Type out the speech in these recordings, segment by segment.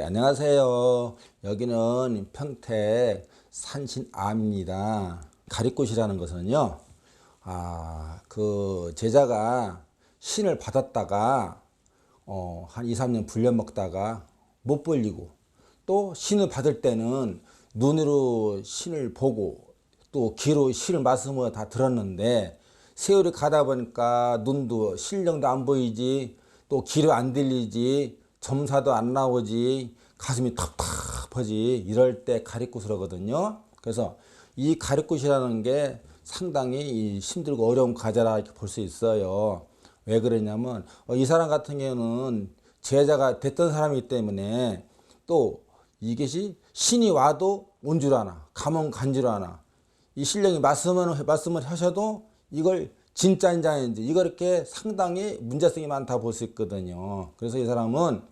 안녕하세요. 여기는 평택 산신암입니다. 가리꽃이라는 것은요, 그 제자가 신을 받았다가 한 2, 3년 불려 먹다가 못 벌리고, 또 신을 받을 때는 눈으로 신을 보고 또 귀로 신을 말씀을 다 들었는데, 세월이 가다 보니까 눈도 신령도 안 보이지, 또 귀로 안 들리지, 점사도 안 나오지, 가슴이 텁텁하지, 이럴 때 가리꽃을 하거든요. 그래서 이 가리꽃이라는 게 상당히 힘들고 어려운 과제라 이렇게 볼 수 있어요. 왜 그러냐면 이 사람 같은 경우는 제자가 됐던 사람이기 때문에, 또 이것이 신이 와도 온 줄 아나, 가면 간 줄 아나, 이 신령이 말씀을 하셔도 이걸 진짜인지 아닌지, 이거 이렇게 상당히 문제성이 많다 볼 수 있거든요. 그래서 이 사람은,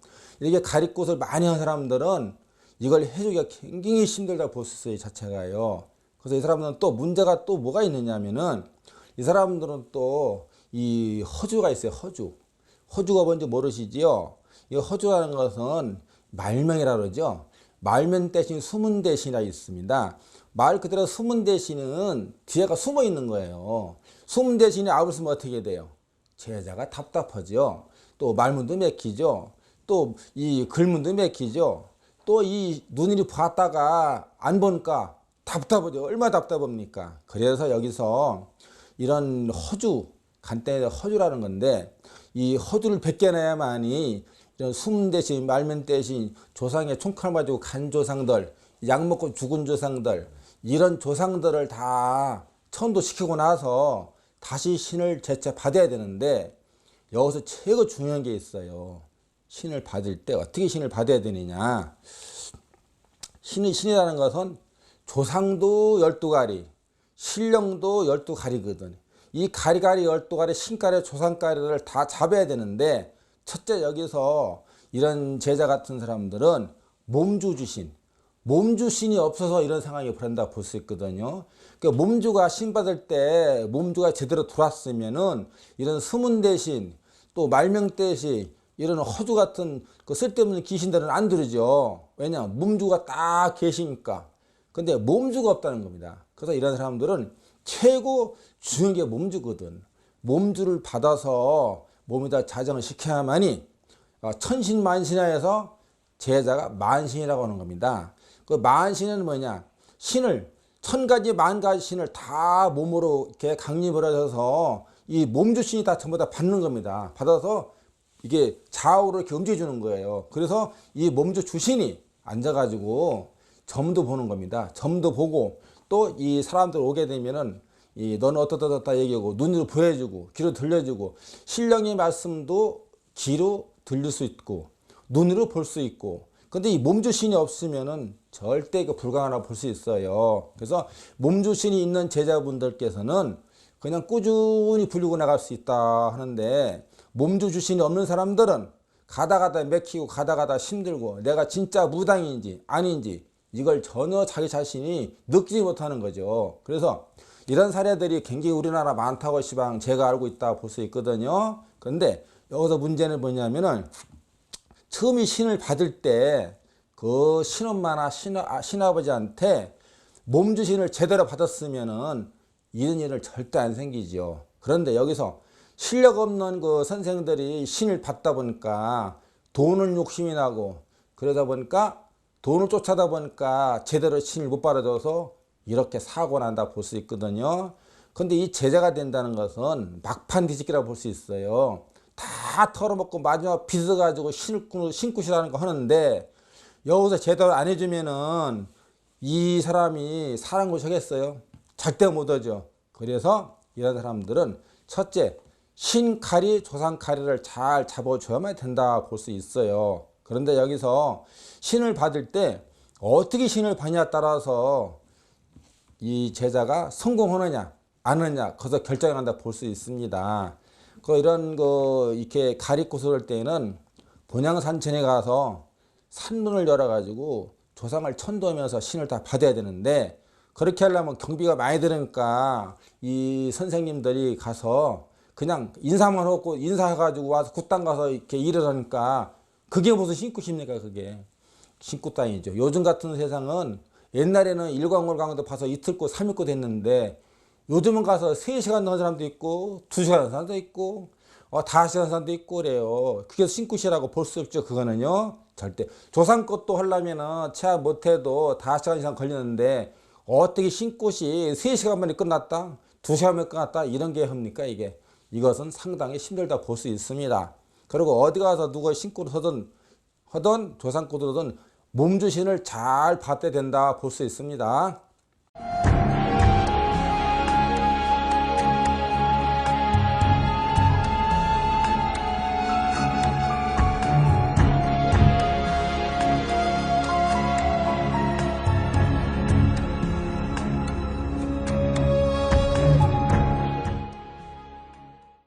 이렇게 가리꽃을 많이 한 사람들은 이걸 해주기가 굉장히 힘들다 볼 수 있어요, 자체가요. 그래서 이 사람들은 또 문제가 또 뭐가 있느냐면은, 이 사람들은 또 이 허주가 있어요, 허주. 허주가 뭔지 모르시지요? 이 허주라는 것은 말명이라 그러죠. 말명 대신 숨은 대신이라 있습니다. 말 그대로 숨은 대신은 뒤에가 숨어 있는 거예요. 숨은 대신에 앞을 쓰면 어떻게 돼요? 제자가 답답하죠. 또 말문도 맥히죠. 또 이 글문도 맥히죠. 또 이 눈이 봤다가 안 보니까 답답하죠. 얼마나 답답합니까? 그래서 여기서 이런 허주, 간단히 허주라는 건데, 이 허주를 벗겨내야만이 이런 숨 대신 말면 대신 조상의 총칼 맞고 간 조상들, 약 먹고 죽은 조상들, 이런 조상들을 다 천도시키고 나서 다시 신을 재차 받아야 되는데, 여기서 최고 중요한 게 있어요. 신을 받을 때 어떻게 신을 받아야 되느냐. 신이라는 것은 조상도 12가리, 신령도 12가리거든. 이 가리가리 12가리, 신가리, 조상가리를 다 잡아야 되는데, 첫째 여기서 이런 제자 같은 사람들은 몸주주신, 몸주신이 없어서 이런 상황이 벌어진다 볼 수 있거든요. 그러니까 몸주가 신 받을 때 몸주가 제대로 돌았으면은 이런 스문 대신, 또 말명 대신, 이런 허주 같은 그 쓸데없는 귀신들은 안 들으죠. 왜냐, 몸주가 딱 계시니까. 근데 몸주가 없다는 겁니다. 그래서 이런 사람들은 최고 중요한 게 몸주거든. 몸주를 받아서 몸에다 자정을 시켜야만이 천신만신하에서 제자가 만신이라고 하는 겁니다. 그 만신은 뭐냐? 신을, 1000가지 만가지 신을 다 몸으로 이렇게 강림을 하셔서 이 몸주신이 다 전부 다 받는 겁니다. 받아서 이게 좌우로 이렇게 움직여 주는 거예요. 그래서 이 몸주 주신이 앉아가지고 점도 보는 겁니다. 점도 보고, 또 이 사람들 오게 되면은 너는 어떻다 얘기하고, 눈으로 보여주고, 귀로 들려주고, 신령의 말씀도 귀로 들릴 수 있고, 눈으로 볼 수 있고. 근데 이 몸주신이 없으면은 절대 이거 불가능하다고 볼 수 있어요. 그래서 몸주신이 있는 제자분들께서는 그냥 꾸준히 불리고 나갈 수 있다 하는데, 몸주신이 없는 사람들은 가다가다 맥히고 가다가다 힘들고, 내가 진짜 무당인지 아닌지 이걸 전혀 자기 자신이 느끼지 못하는 거죠. 그래서 이런 사례들이 굉장히 우리나라 많다고 시방 제가 알고 있다 볼 수 있거든요. 그런데 여기서 문제는 뭐냐면은, 처음에 신을 받을 때 그 신엄마나 신아버지한테 몸주신을 제대로 받았으면은 이런 일은 절대 안 생기죠. 그런데 여기서 실력 없는 그 선생들이 신을 받다 보니까 돈을 욕심이 나고, 그러다 보니까 돈을 쫓아다 보니까 제대로 신을 못 받아줘서 이렇게 사고 난다 볼 수 있거든요. 근데 이 제자가 된다는 것은 막판 뒤집기라고 볼 수 있어요. 다 털어먹고 마지막 빚어가지고 신굿이라는 거 하는데, 여기서 제대로 안 해주면은 이 사람이 사람 고시겠어요? 절대 못하죠. 그래서 이런 사람들은 첫째, 신가리, 조상가리를 잘 잡아줘야만 된다 볼 수 있어요. 그런데 여기서 신을 받을 때 어떻게 신을 받냐에 따라서 이 제자가 성공하느냐 안 하느냐, 거기서 결정한다 볼 수 있습니다. 이런 이렇게 가리꽃을 할 때는 본향산천에 가서 산문을 열어가지고 조상을 천도하면서 신을 다 받아야 되는데, 그렇게 하려면 경비가 많이 들으니까 이 선생님들이 가서 그냥 인사만 하고, 인사해가지고 와서 굿당 가서 이렇게 일을 하니까 그게 무슨 신굿입니까, 그게. 신고 다니죠. 요즘 같은 세상은 옛날에는 일광월광도 봐서 이틀고 삼일고 됐는데 요즘은 가서 3시간 넣은 사람도 있고 2시간 넣은 사람도 있고 5시간 넣은 사람도 있고 그래요. 그게 신굿이라고 볼 수 없죠. 그거는요. 절대. 조상 것도 하려면은 체합 못해도 5시간 이상 걸리는데 어떻게 신굿이 3시간 만에 끝났다? 2시간 만에 끝났다? 이런 게 합니까 이게. 이것은 상당히 힘들다 볼 수 있습니다. 그리고 어디 가서 누가 신굿을 하든 조상굿을 하든 몸주신을 잘 받아야 된다 볼 수 있습니다.